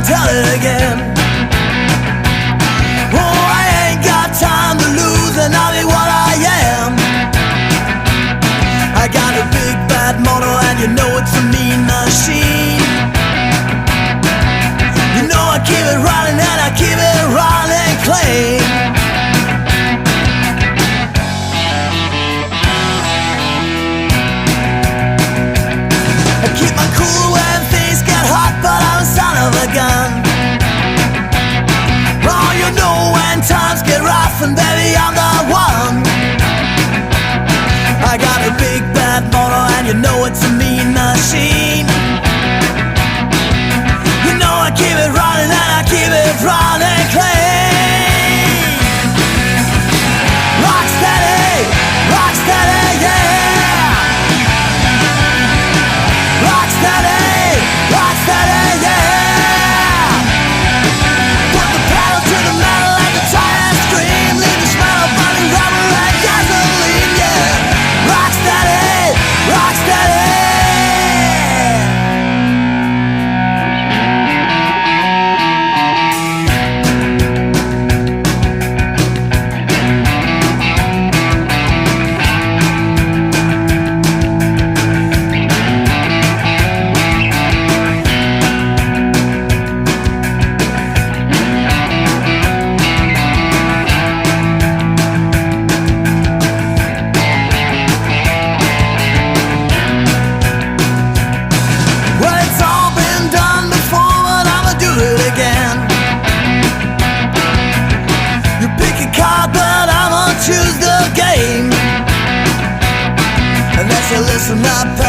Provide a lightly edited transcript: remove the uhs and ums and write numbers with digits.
tell it again. Oh, I ain't got time to lose, and I'll be what I am. I got a big bad motor, and you know it's a mean machine. You know I keep it running, and I keep it running clean. I keep my cool when things get hot, but I'm a son of a gun. Oh, you know when times get rough, and baby, I'm the one. I got a big bad motor, and you know it's a mean machine. You know I keep it running, and I keep it running clean. Rock steady, yeah. Rock steady, yeah. Put the pedal to the metal and the tires scream. Leave the smell of burning rubber and gasoline, yeah. Rock steady, rock steady. Well, it's all been done before, but I'ma do it again. You pick a card, but I'ma choose the game. And that's a listen up.